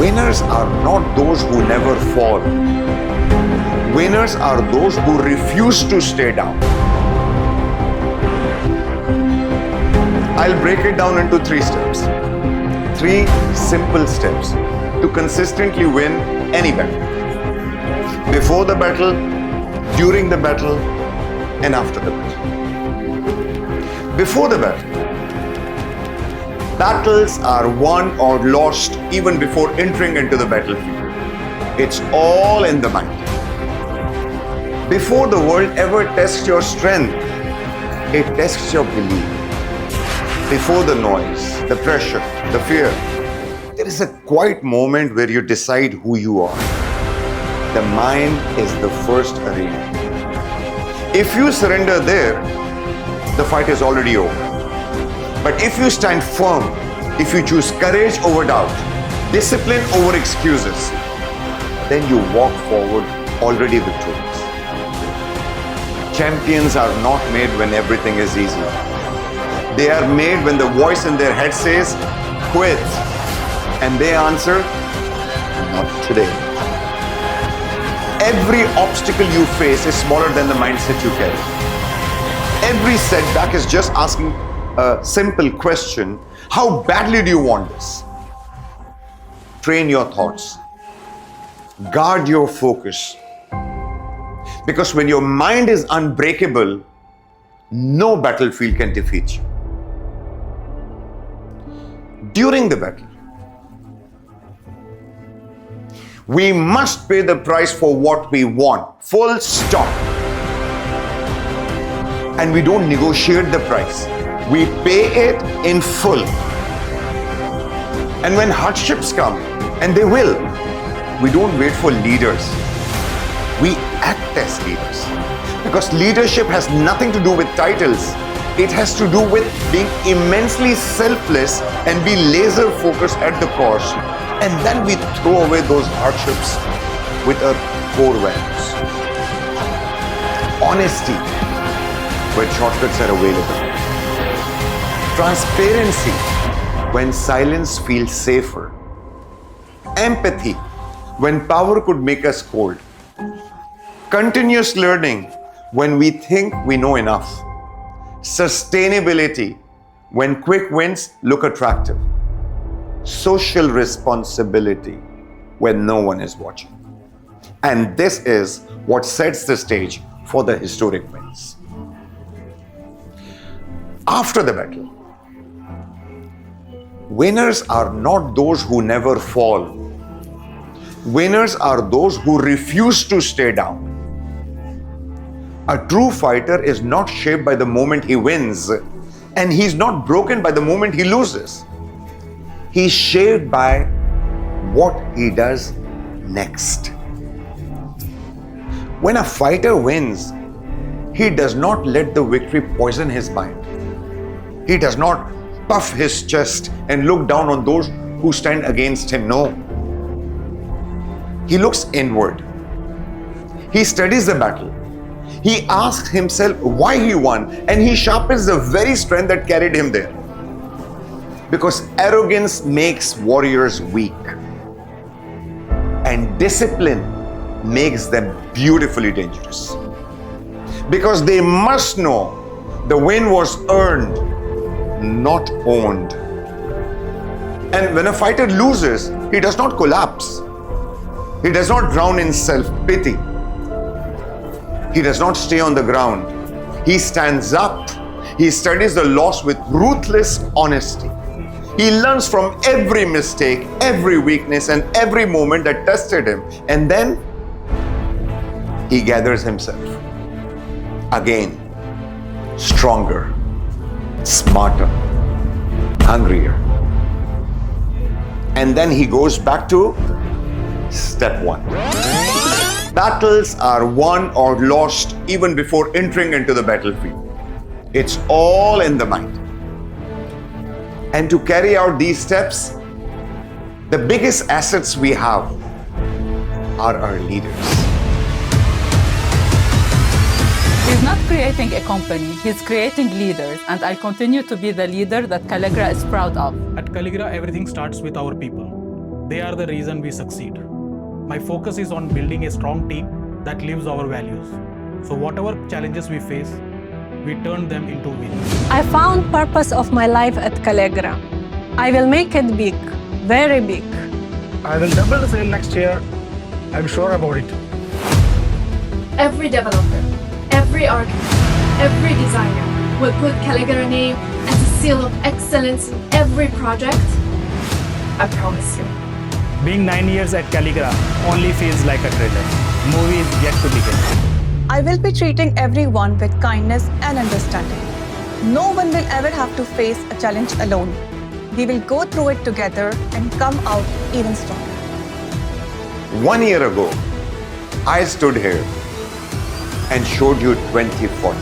Winners are not those who never fall. Winners are those who refuse to stay down. I'll break it down into 3 steps. 3 simple steps to consistently win any battle. Before the battle, during the battle, and after the battle. Before the battle, battles are won or lost even before entering into the battlefield. It's all in the mind. Before the world ever tests your strength, it tests your belief. Before the noise, the pressure, the fear, there is a quiet moment where you decide who you are. The mind is the first arena. If you surrender there, the fight is already over. But if you stand firm, if you choose courage over doubt, discipline over excuses, then you walk forward already victorious. Champions are not made when everything is easy. They are made when the voice in their head says, quit. And they answer, not today. Every obstacle you face is smaller than the mindset you carry. Every setback is just asking a simple question: how badly do you want this? Train your thoughts. Guard your focus. Because when your mind is unbreakable, no battlefield can defeat you. During the battle, we must pay the price for what we want. Full stop. And we don't negotiate the price. We pay it in full. And when hardships come, and they will, we don't wait for leaders. We act as leaders. Because leadership has nothing to do with titles. It has to do with being immensely selfless and be laser focused at the cause. And then we throw away those hardships with our core values. Honesty, when shortcuts are available. Transparency, when silence feels safer. Empathy, when power could make us cold. Continuous learning, when we think we know enough. Sustainability, when quick wins look attractive. Social responsibility, when no one is watching. And this is what sets the stage for the historic wins. After the battle, winners are not those who never fall. Winners are those who refuse to stay down. A true fighter is not shaped by the moment he wins, and he's not broken by the moment he loses. He's shaped by what he does next. When a fighter wins, he does not let the victory poison his mind. He does not puff his chest and look down on those who stand against him. No. He looks inward. He studies the battle. He asks himself why he won, and he sharpens the very strength that carried him there. Because arrogance makes warriors weak, and discipline makes them beautifully dangerous. Because they must know the win was earned, not owned. And when a fighter loses, he does not collapse. He does not drown in self-pity. He does not stay on the ground. He stands up. He studies the loss with ruthless honesty. He learns from every mistake, every weakness, and every moment that tested him. And then he gathers himself again, stronger, smarter, hungrier. And then he goes back to step 1. Battles are won or lost even before entering into the battlefield. It's all in the mind. And to carry out these steps, the biggest assets we have are our leaders. He's not creating a company, he's creating leaders, and I'll continue to be the leader that Kallegra is proud of. At Kallegra, everything starts with our people. They are the reason we succeed. My focus is on building a strong team that lives our values. So whatever challenges we face, we turn them into wins. I found purpose of my life at Kallegra. I will make it big, very big. I will double the sale next year. I'm sure about it. Every developer, every architect, every designer will put Kallegra name as a seal of excellence in every project. I promise you. Being 9 years at Kallegra only feels like a thriller. Movie is yet to begin. I will be treating everyone with kindness and understanding. No one will ever have to face a challenge alone. We will go through it together and come out even stronger. 1 year ago, I stood here and showed you 2040.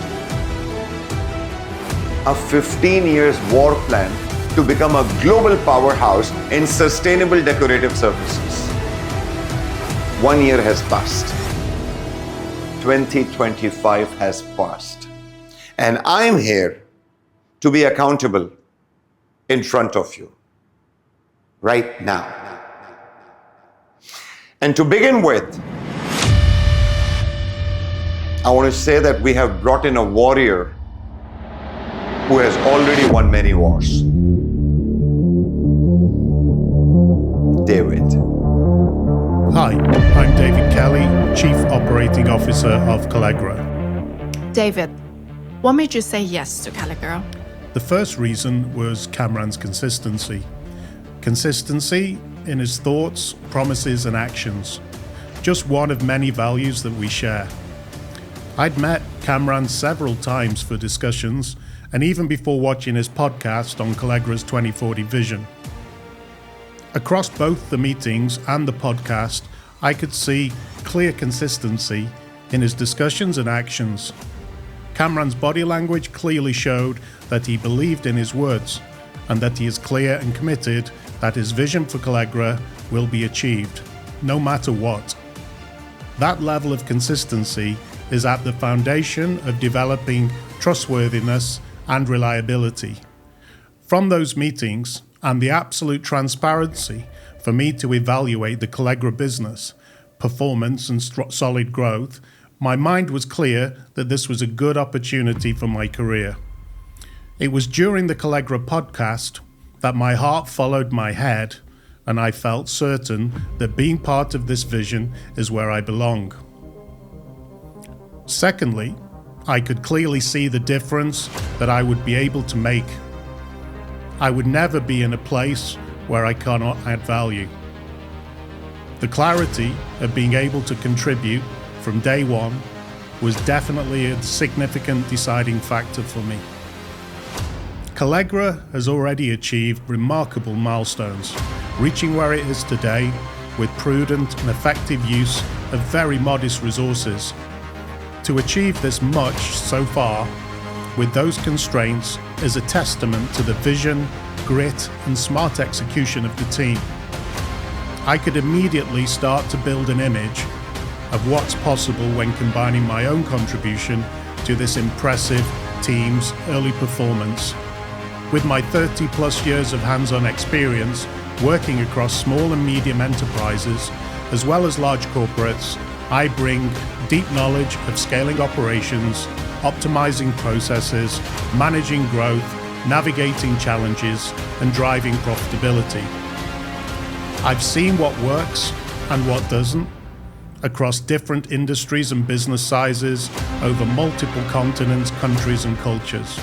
A 15 years war plan to become a global powerhouse in sustainable decorative services. 1 year has passed. 2025 has passed. And I'm here to be accountable in front of you right now. And to begin with, I want to say that we have brought in a warrior who has already won many wars. David. Hi, I'm David Kelly, Chief Operating Officer of Kallegra. David, what made you say yes to Kallegra? The first reason was Kamran's consistency. Consistency in his thoughts, promises and actions. Just one of many values that we share. I'd met Kamran several times for discussions and even before watching his podcast on Kallegra's 2040 vision. Across both the meetings and the podcast, I could see clear consistency in his discussions and actions. Kamran's body language clearly showed that he believed in his words and that he is clear and committed that his vision for Kallegra will be achieved, no matter what. That level of consistency is at the foundation of developing trustworthiness and reliability. From those meetings, and the absolute transparency for me to evaluate the Kallegra business, performance and solid growth, my mind was clear that this was a good opportunity for my career. It was during the Kallegra podcast that my heart followed my head and I felt certain that being part of this vision is where I belong. Secondly, I could clearly see the difference that I would be able to make. I would never be in a place where I cannot add value. The clarity of being able to contribute from day one was definitely a significant deciding factor for me. Kallegra has already achieved remarkable milestones, reaching where it is today with prudent and effective use of very modest resources. To achieve this much so far, with those constraints, is a testament to the vision, grit, and smart execution of the team. I could immediately start to build an image of what's possible when combining my own contribution to this impressive team's early performance. With my 30 plus years of hands-on experience working across small and medium enterprises, as well as large corporates, I bring deep knowledge of scaling operations, optimizing processes, managing growth, navigating challenges, and driving profitability. I've seen what works and what doesn't across different industries and business sizes over multiple continents, countries, and cultures.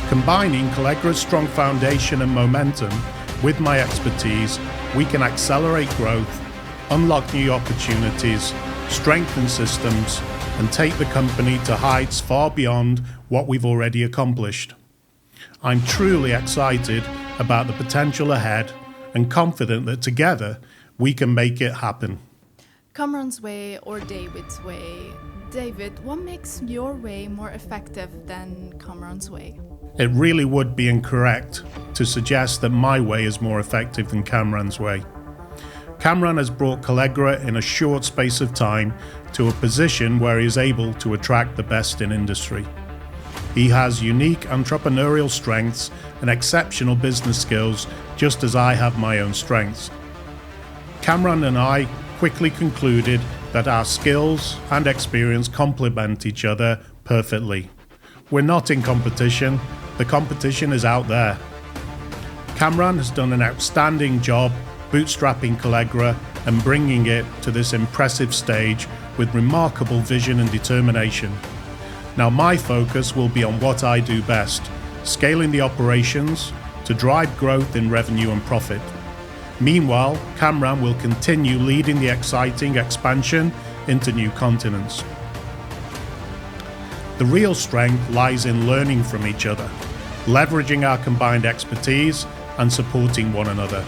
Combining Kallegra's strong foundation and momentum with my expertise, we can accelerate growth, unlock new opportunities, strengthen systems, and take the company to heights far beyond what we've already accomplished. I'm truly excited about the potential ahead and confident that together we can make it happen. Kamran's way or David's way? David, what makes your way more effective than Kamran's way? It really would be incorrect to suggest that my way is more effective than Kamran's way. Kamran has brought Kallegra in a short space of time to a position where he is able to attract the best in industry. He has unique entrepreneurial strengths and exceptional business skills, just as I have my own strengths. Kamran and I quickly concluded that our skills and experience complement each other perfectly. We're not in competition, the competition is out there. Kamran has done an outstanding job bootstrapping Kallegra and bringing it to this impressive stage with remarkable vision and determination. Now my focus will be on what I do best, scaling the operations to drive growth in revenue and profit. Meanwhile, Kamran will continue leading the exciting expansion into new continents. The real strength lies in learning from each other, leveraging our combined expertise and supporting one another.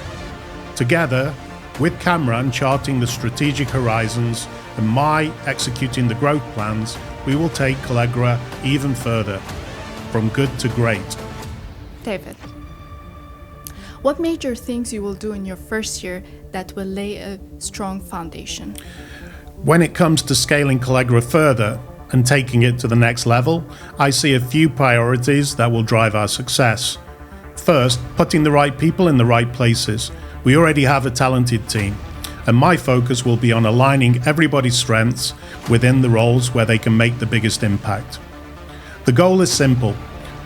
Together, with Kamran charting the strategic horizons and my executing the growth plans, we will take Kallegra even further, from good to great. David, what major things you will do in your first year that will lay a strong foundation? When it comes to scaling Kallegra further and taking it to the next level, I see a few priorities that will drive our success. First, putting the right people in the right places. We already have a talented team, and my focus will be on aligning everybody's strengths within the roles where they can make the biggest impact. The goal is simple: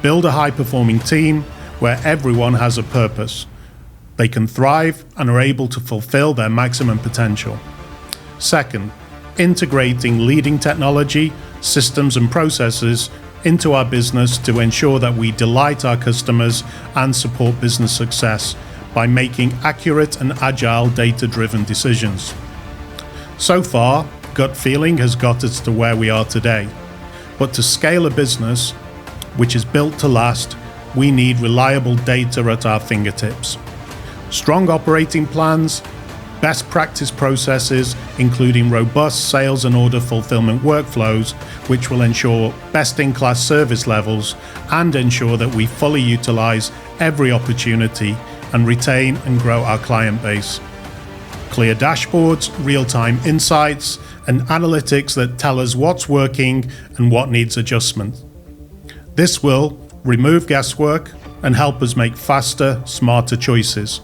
build a high-performing team where everyone has a purpose. They can thrive and are able to fulfill their maximum potential. Second, integrating leading technology, systems and processes into our business to ensure that we delight our customers and support business success by making accurate and agile data-driven decisions. So far, gut feeling has got us to where we are today. But to scale a business which is built to last, we need reliable data at our fingertips. Strong operating plans, best practice processes, including robust sales and order fulfillment workflows, which will ensure best-in-class service levels and ensure that we fully utilize every opportunity and retain and grow our client base. Clear dashboards, real-time insights, and analytics that tell us what's working and what needs adjustment. This will remove guesswork and help us make faster, smarter choices.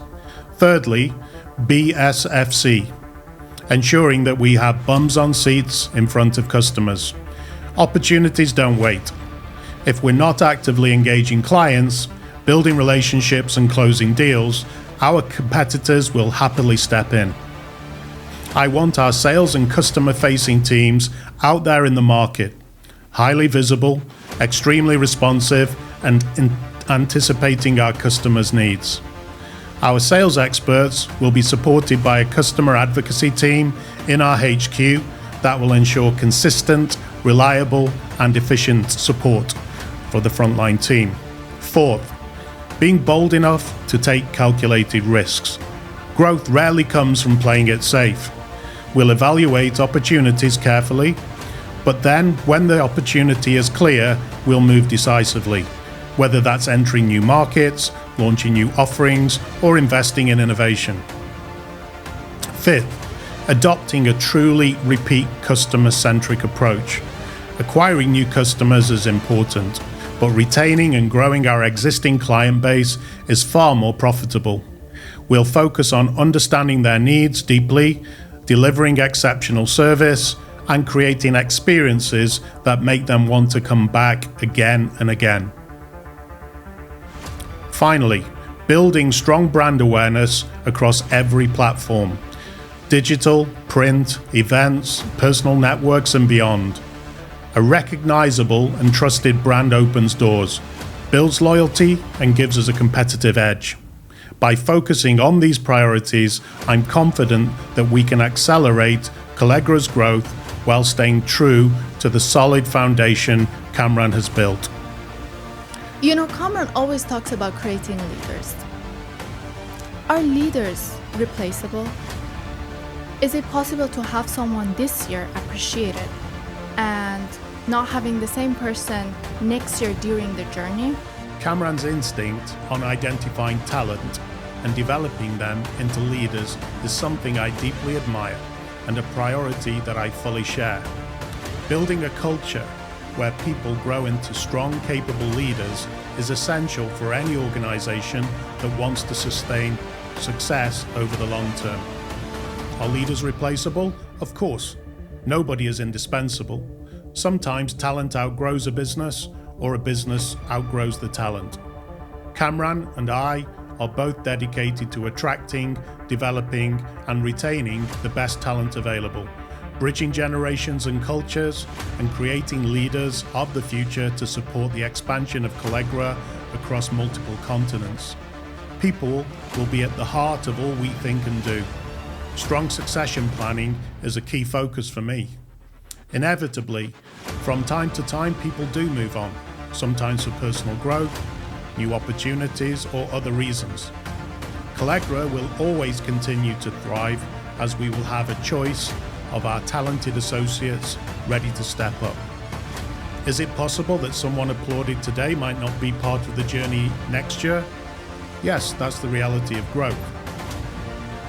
Thirdly, BSFC, ensuring that we have bums on seats in front of customers. Opportunities don't wait. If we're not actively engaging clients, building relationships and closing deals, our competitors will happily step in. I want our sales and customer-facing teams out there in the market, highly visible, extremely responsive, and anticipating our customers' needs. Our sales experts will be supported by a customer advocacy team in our HQ that will ensure consistent, reliable, and efficient support for the frontline team. Fourth, being bold enough to take calculated risks. Growth rarely comes from playing it safe. We'll evaluate opportunities carefully, but then when the opportunity is clear, we'll move decisively, whether that's entering new markets, launching new offerings, or investing in innovation. Fifth, adopting a truly repeat customer-centric approach. Acquiring new customers is important, but retaining and growing our existing client base is far more profitable. We'll focus on understanding their needs deeply, delivering exceptional service, and creating experiences that make them want to come back again and again. Finally, building strong brand awareness across every platform: digital, print, events, personal networks, and beyond. A recognizable and trusted brand opens doors, builds loyalty, and gives us a competitive edge. By focusing on these priorities, I'm confident that we can accelerate Kallegra's growth while staying true to the solid foundation Kamran has built. You know, Kamran always talks about creating leaders. Are leaders replaceable? Is it possible to have someone this year appreciated and not having the same person next year during the journey? Kamran's instinct on identifying talent and developing them into leaders is something I deeply admire and a priority that I fully share. Building a culture where people grow into strong, capable leaders is essential for any organization that wants to sustain success over the long term. Are leaders replaceable? Of course. Nobody is indispensable. Sometimes talent outgrows a business, or a business outgrows the talent. Kamran and I are both dedicated to attracting, developing, and retaining the best talent available, bridging generations and cultures, and creating leaders of the future to support the expansion of Kallegra across multiple continents. People will be at the heart of all we think and do. Strong succession planning is a key focus for me. Inevitably, from time to time, people do move on, sometimes for personal growth, new opportunities, or other reasons. Kallegra will always continue to thrive as we will have a choice of our talented associates ready to step up. Is it possible that someone applauded today might not be part of the journey next year? Yes, that's the reality of growth.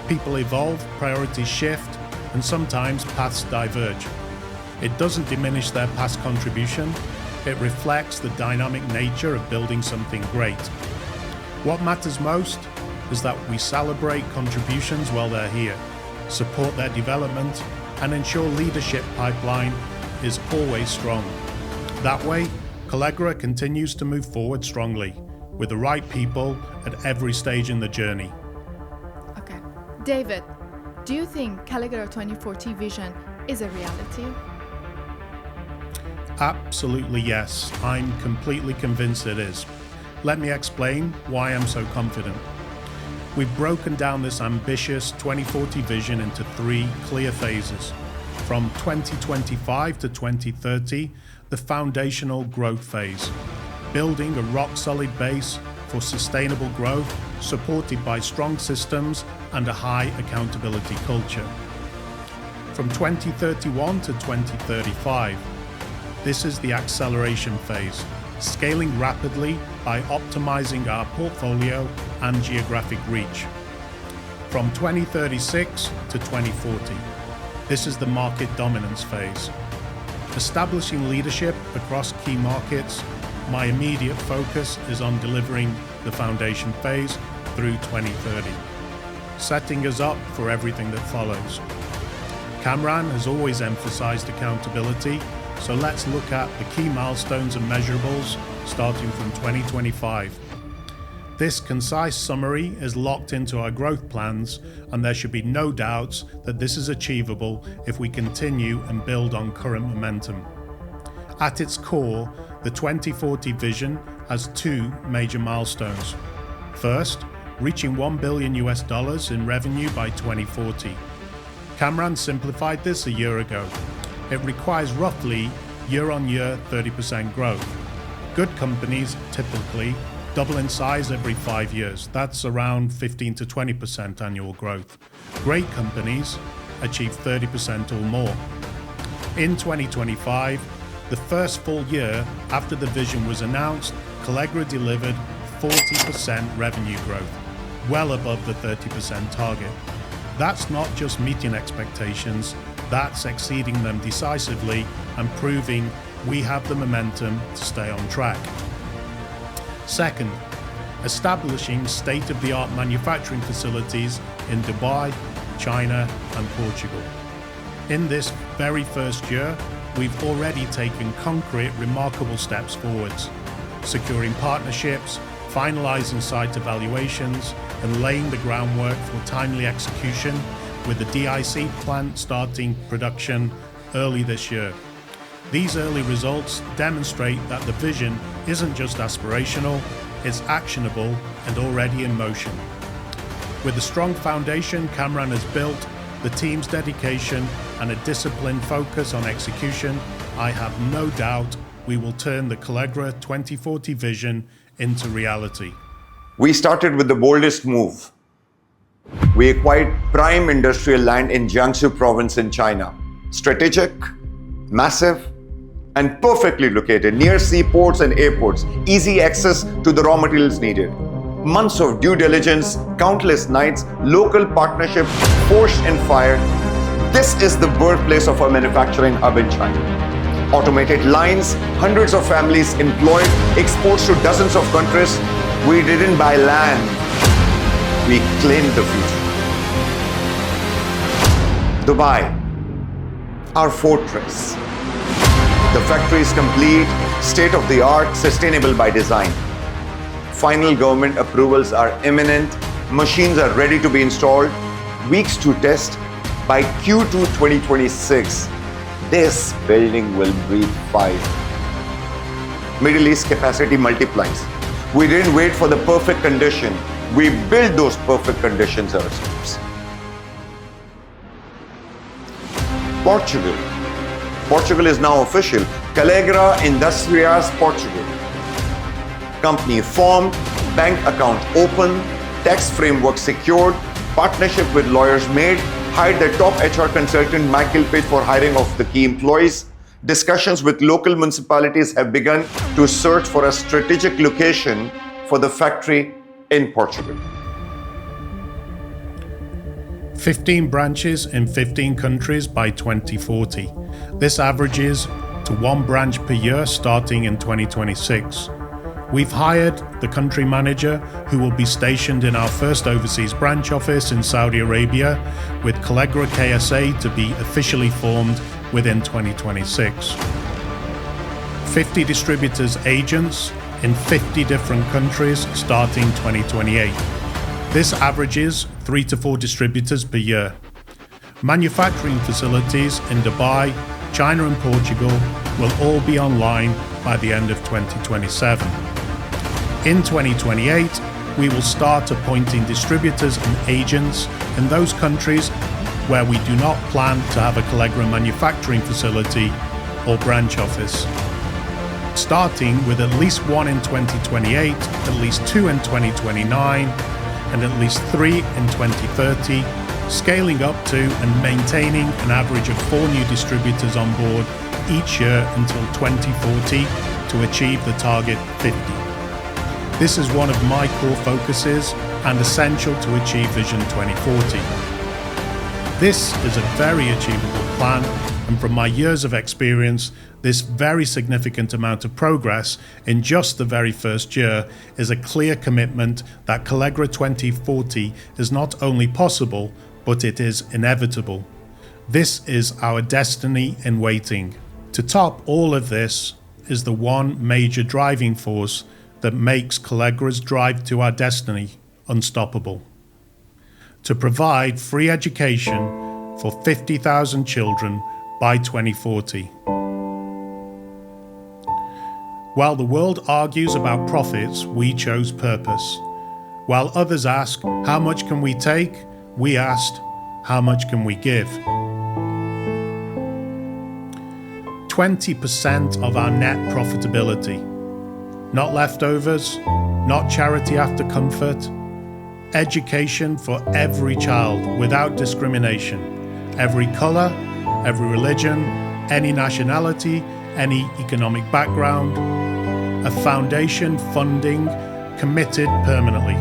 People evolve, priorities shift, and sometimes paths diverge. It doesn't diminish their past contribution. It reflects the dynamic nature of building something great. What matters most is that we celebrate contributions while they're here, support their development, and ensure leadership pipeline is always strong. That way, Kallegra continues to move forward strongly, with the right people at every stage in the journey. Okay. David, do you think Kallegra 2040 vision is a reality? Absolutely yes. I'm completely convinced it is. Let me explain why I'm so confident. We've broken down this ambitious 2040 vision into 3 clear phases. From 2025 to 2030, the foundational growth phase, building a rock-solid base for sustainable growth supported by strong systems and a high accountability culture. From 2031 to 2035, this is the acceleration phase, scaling rapidly by optimizing our portfolio and geographic reach. From 2036 to 2040, this is the market dominance phase. Establishing leadership across key markets, my immediate focus is on delivering the foundation phase through 2030, setting us up for everything that follows. Kamran has always emphasized accountability, so let's look at the key milestones and measurables starting from 2025. This concise summary is locked into our growth plans, and there should be no doubts that this is achievable if we continue and build on current momentum. At its core, the 2040 vision has 2 major milestones. First, reaching $1 billion in revenue by 2040. Kamran simplified this a year ago. It requires roughly year-on-year 30% growth. Good companies typically double in size every 5 years. That's around 15 to 20% annual growth. Great companies achieve 30% or more. In 2025, the first full year after the vision was announced, Kallegra delivered 40% revenue growth, well above the 30% target. That's not just meeting expectations, that's exceeding them decisively and proving we have the momentum to stay on track. Second, establishing state-of-the-art manufacturing facilities in Dubai, China, and Portugal. In this very first year, we've already taken concrete, remarkable steps forwards, securing partnerships, finalizing site evaluations, and laying the groundwork for timely execution, with the DIC plant starting production early this year. These early results demonstrate that the vision isn't just aspirational, it's actionable and already in motion. With the strong foundation Kamran has built, the team's dedication, and a disciplined focus on execution, I have no doubt we will turn the Kallegra 2040 vision into reality. We started with the boldest move. We acquired prime industrial land in Jiangsu province in China. Strategic, massive, and perfectly located near seaports and airports, easy access to the raw materials needed. Months of due diligence, countless nights, local partnership, force and fire. This is the birthplace of our manufacturing hub in China. Automated lines, hundreds of families employed, exports to dozens of countries. We didn't buy land, we claimed the future. Dubai, our fortress. The factory is complete, state-of-the-art, sustainable by design. Final government approvals are imminent. Machines are ready to be installed. Weeks to test. By Q2 2026, this building will breathe fire. Middle East capacity multiplies. We didn't wait for the perfect condition. We built those perfect conditions ourselves. Portugal. Portugal is now official. Kallegra Industrias Portugal. Company formed, bank account open, tax framework secured, partnership with lawyers made, hired the top HR consultant Michael Page for hiring of the key employees. Discussions with local municipalities have begun to search for a strategic location for the factory in Portugal. 15 branches in 15 countries by 2040. This averages to 1 branch per year starting in 2026. We've hired the country manager who will be stationed in our first overseas branch office in Saudi Arabia, with Kallegra KSA to be officially formed within 2026. 50 distributors agents in 50 different countries starting 2028. This averages 3 to 4 distributors per year. Manufacturing facilities in Dubai, China and Portugal will all be online by the end of 2027. In 2028, we will start appointing distributors and agents in those countries where we do not plan to have a Kallegra manufacturing facility or branch office. Starting with at least 1 in 2028, at least 2 in 2029, and at least 3 in 2030, scaling up to and maintaining an average of 4 new distributors on board each year until 2040 to achieve the target 50. This is one of my core focuses and essential to achieve Vision 2040. This is a very achievable plan, and from my years of experience, this very significant amount of progress in just the very first year is a clear commitment that Kallegra 2040 is not only possible, but it is inevitable. This is our destiny in waiting. To top all of this is the one major driving force that makes Kallegra's drive to our destiny unstoppable: to provide free education for 50,000 children by 2040. While the world argues about profits, we chose purpose. While others ask, how much can we take? We asked, how much can we give? 20% of our net profitability. Not leftovers, not charity after comfort. Education for every child without discrimination. Every colour, every religion, any nationality, any economic background. A foundation funding committed permanently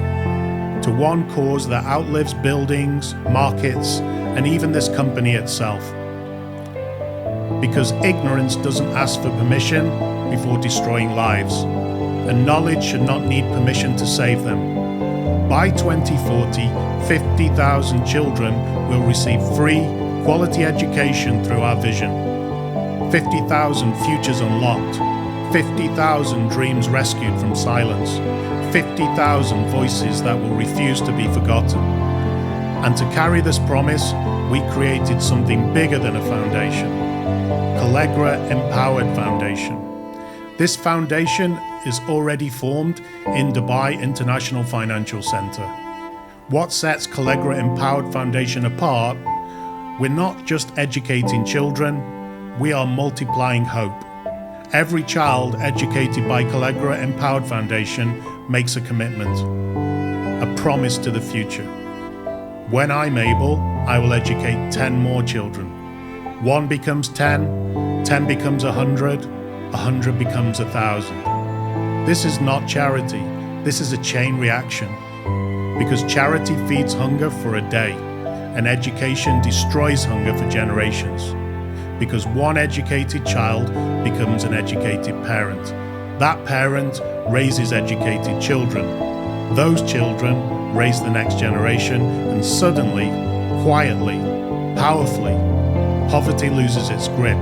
to one cause that outlives buildings, markets, and even this company itself. Because ignorance doesn't ask for permission before destroying lives, and knowledge should not need permission to save them. By 2040, 50,000 children will receive free, quality education through our vision. 50,000 futures unlocked. 50,000 dreams rescued from silence. 50,000 voices that will refuse to be forgotten. And to carry this promise, we created something bigger than a foundation. Kallegra Empowered Foundation. This foundation is already formed in Dubai International Financial Center. What sets Kallegra Empowered Foundation apart? We're not just educating children, we are multiplying hope. Every child educated by Kallegra Empowered Foundation makes a commitment, a promise to the future. When I'm able, I will educate 10 more children. 1 becomes 10, 10 becomes 100, 100 becomes 1,000. This is not charity, this is a chain reaction. Because charity feeds hunger for a day, and education destroys hunger for generations. Because one educated child becomes an educated parent. That parent raises educated children. Those children raise the next generation, and suddenly, quietly, Powerfully, poverty loses its grip,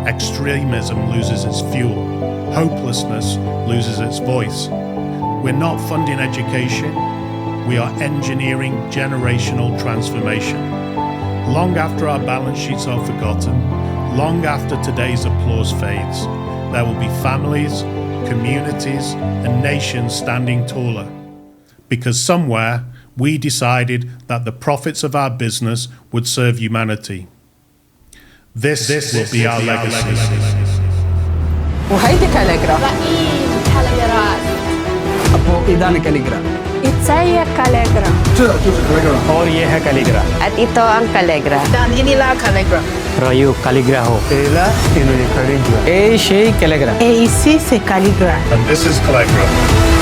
extremism loses its fuel, hopelessness loses its voice. We're not funding education, we are engineering generational transformation. Long after our balance sheets are forgotten, long after today's applause fades, there will be families, communities, and nations standing taller. Because somewhere, we decided that the profits of our business would serve humanity. This will be our legacy. وهيدي كاليجرا. رهيب كاليجرا. أبو إيدان كاليجرا. Itsaya Kallegra. और ये है Kallegra. At ito ang Kallegra. Dan inilah Kallegra. Rayu Kallegra ho. Ela inuli Kallegra. Shei Kallegra. Isi se Kallegra. And this is Kallegra.